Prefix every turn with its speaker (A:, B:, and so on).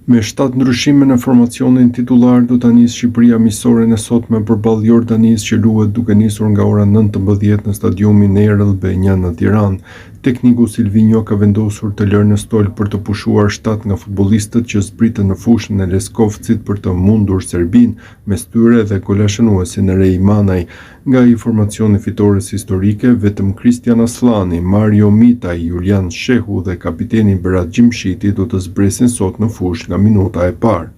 A: Me 7 ndryshime në formacionin titullar do ta nisë Shqipëria miqësoren e sotme përballë Jordanisë që luhet duke nisur nga ora 19 në stadiumin Errol B1 në Tiranë. Tekniku Silvinho ka vendosur të lërë në stol për të pushuar 7 nga futbollistët që zbritën në fushën e Leskovcit për të mundur Serbinë, mes tyre dhe golashënuesin Rej Manaj. Nga i formacioni fitores historike, vetëm Kristian Aslani, Mario Mitaj, Julian Shehu dhe kapiteni Berat Gjimshiti do të zbresin sot në fushë nga minuta e parë.